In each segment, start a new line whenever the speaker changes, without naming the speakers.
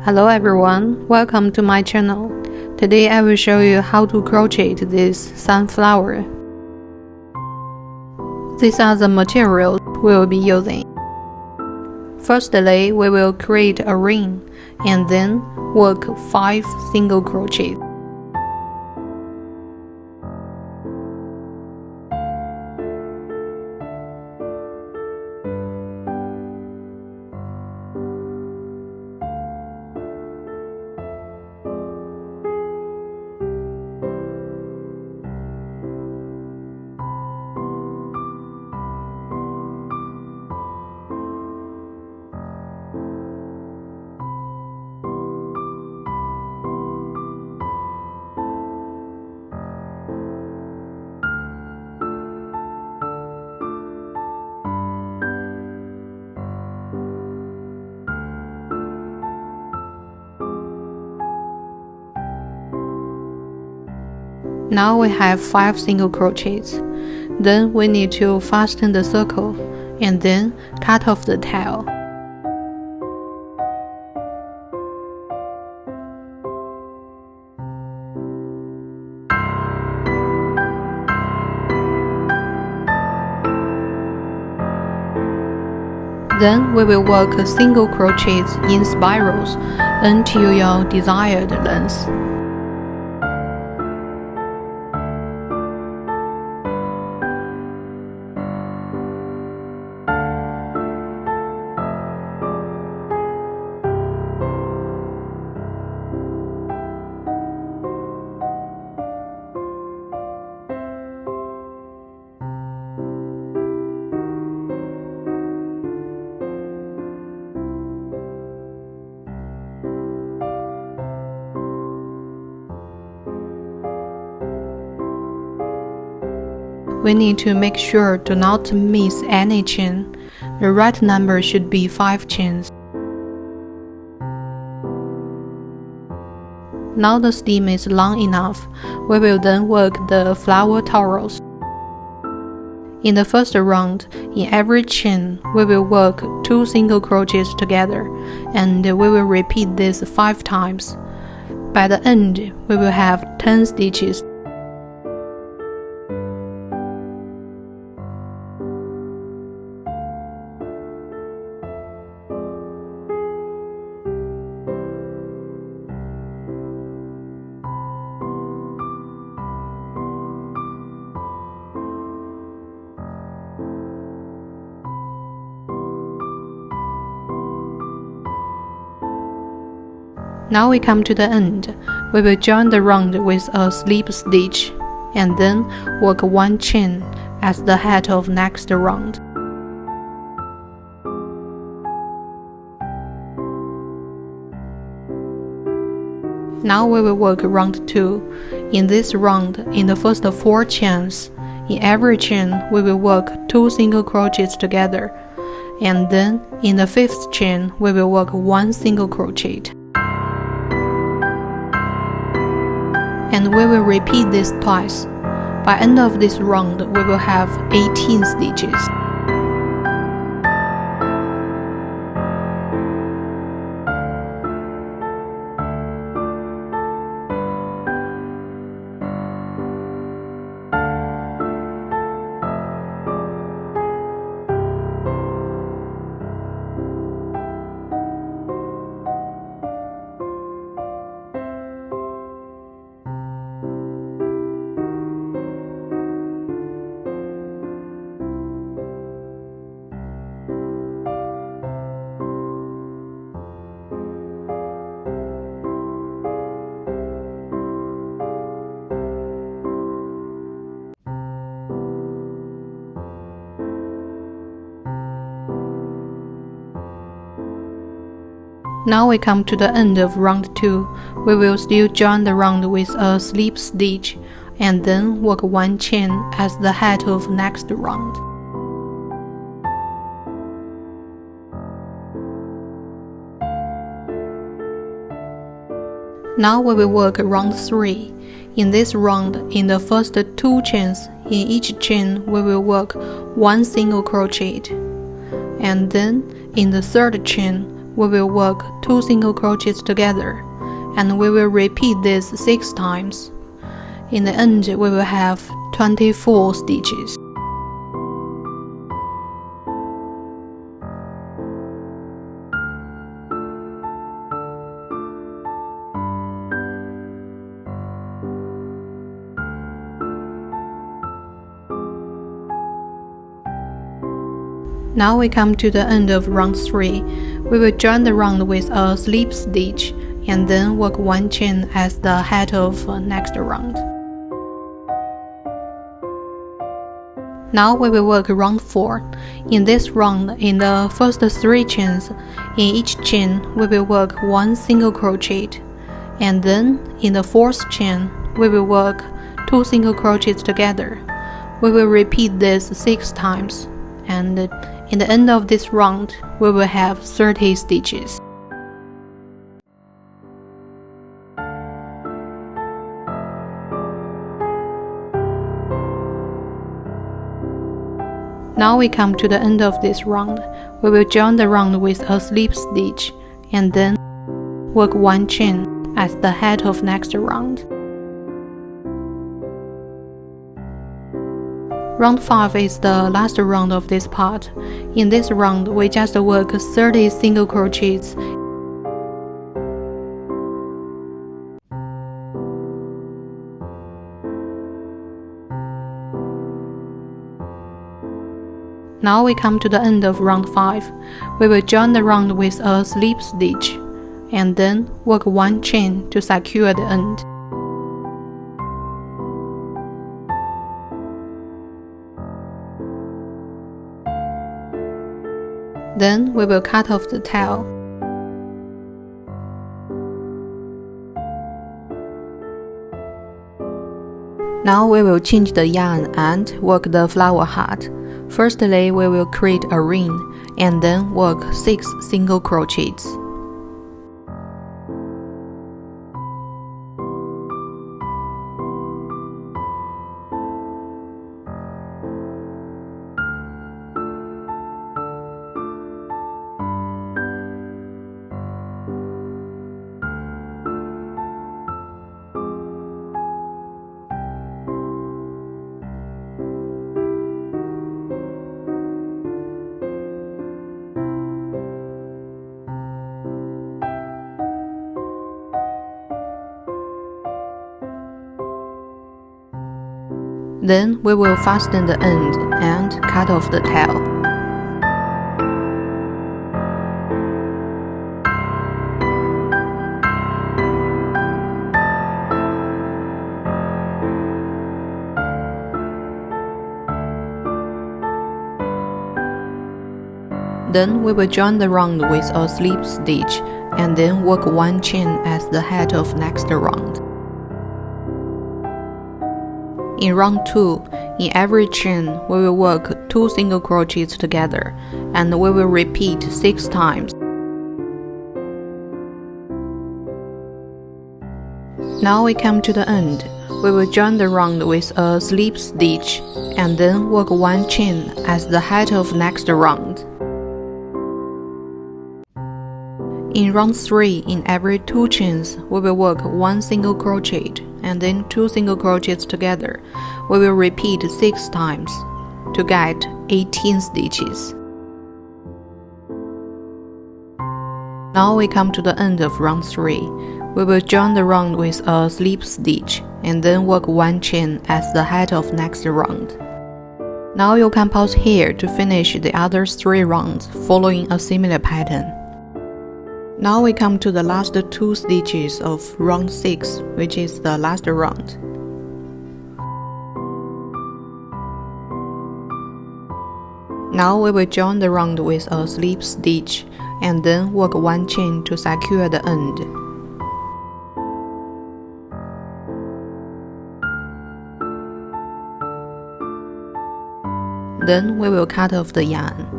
Hello everyone, welcome to my channel. Today I will show you how to crochet this sunflower. These are the materials we will be using. Firstly, we will create a ring and then work 5 single crochets. Now we have 5 single crochets. Then we need to fasten the circle and then cut off the tail. Then we will work single crochets in spirals until your desired length. We need to make sure to not miss any chain. The right number should be 5 chains. Now the stem is long enough, we will then work the flower towels. In the first round, in every chain, we will work 2 single crochets together, and we will repeat this 5 times. By the end, we will have 10 stitches. Now we come to the end. We will join the round with a slip stitch and then work 1 chain as the head of next round. Now we will work round 2. In this round, in the first 4 chains, in every chain we will work 2 single crochets together, and then in the 5th chain we will work 1 single crochet. And we will repeat this twice. By end of this round, we will have 18 stitches. Now we come to the end of round 2. We will still join the round with a slip stitch and then work 1 chain as the head of next round. Now we will work round 3. In this round, in the first 2 chains, in each chain we will work 1 single crochet, and then in the 3rd chain we will work 2 single crochets together, and we will repeat this 6 times. In the end, we will have 24 stitches. Now we come to the end of round 3. We will join the round with a slip stitch and then work 1 chain as the head of next round. Now we will work round 4. In this round, in the first 3 chains, in each chain we will work 1 single crochet, and then in the 4th chain we will work 2 single crochets together. We will repeat this 6 times, and in the end of this round, we will have 30 stitches. Now we come to the end of this round. We will join the round with a slip stitch and then work 1 chain as the head of next round. Round 5 is the last round of this part. In this round, we just work 30 single crochets. Now we come to the end of round 5. We will join the round with a slip stitch and then work 1 chain to secure the end. Then we will cut off the tail. Now we will change the yarn and work the flower heart. Firstly, we will create a ring and then work 6 single crochets. Then we will fasten the end and cut off the tail. Then we will join the round with a slip stitch and then work 1 chain as the head of next round. In round 2, in every chain, we will work 2 single crochets together, and we will repeat 6 times. Now we come to the end. We will join the round with a slip stitch, and then work 1 chain as the head of next round. In round 3, in every 2 chains, we will work 1 single crochet and then 2 single crochets together. We will repeat 6 times to get 18 stitches. Now we come to the end of round 3. We will join the round with a slip stitch and then work 1 chain as the head of next round. Now you can pause here to finish the other 3 rounds following a similar pattern. Now we come to the last 2 stitches of round 6, which is the last round. Now we will join the round with a slip stitch and then work 1 chain to secure the end. Then we will cut off the yarn.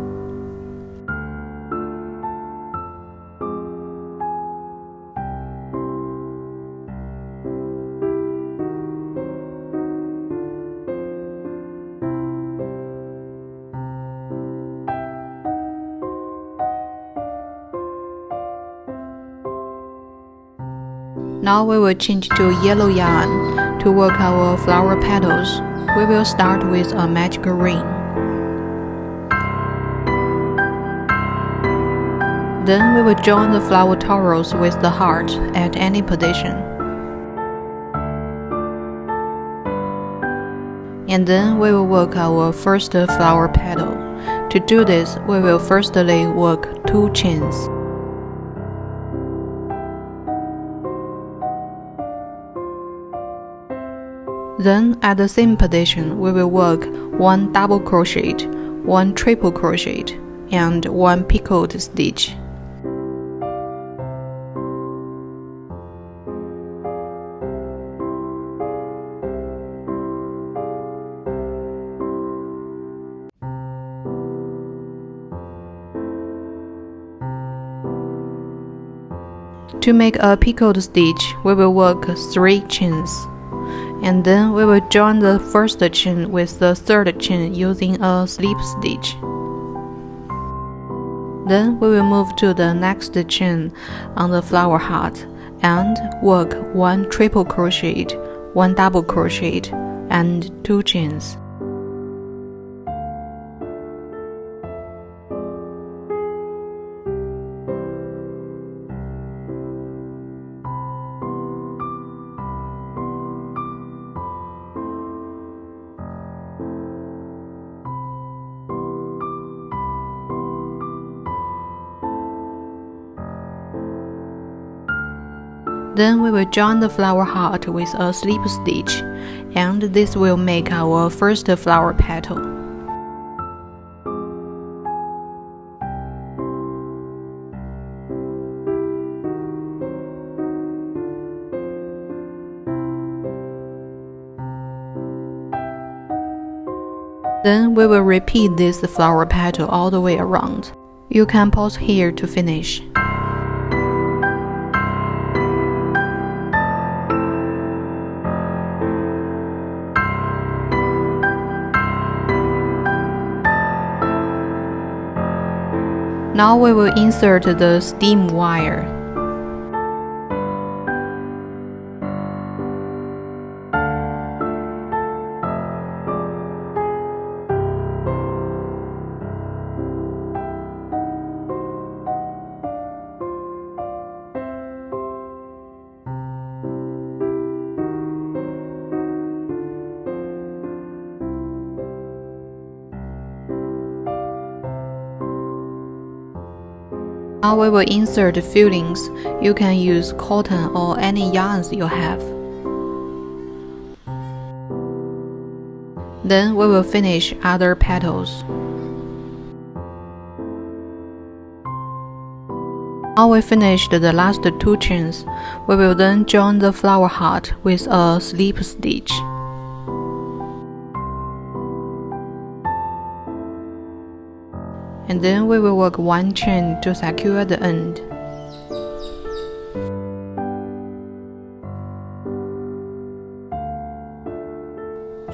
Now we will change to yellow yarn to work our flower petals. We will start with a magical ring. Then we will join the flower towels with the heart at any position. And then we will work our first flower petal. To do this, we will firstly work 2 chains. Then at the same position, we will work 1 double crochet, 1 triple crochet, and 1 picot stitch. To make a picot stitch, we will work 3 chains. And then we will join the first chain with the third chain using a slip stitch. Then we will move to the next chain on the flower heart and work 1 triple crochet, 1 double crochet, and 2 chains. Then we will join the flower heart with a slip stitch, and this will make our first flower petal. Then we will repeat this flower petal all the way around. You can pause here to finish. Now we will insert the stem wire. Now we will insert fillings. You can use cotton or any yarns you have. Then we will finish other petals. Now we finished the last 2 chains. We will then join the flower heart with a slip stitch. And then we will work 1 chain to secure the end.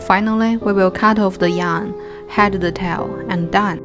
Finally, we will cut off the yarn, head the tail, and done.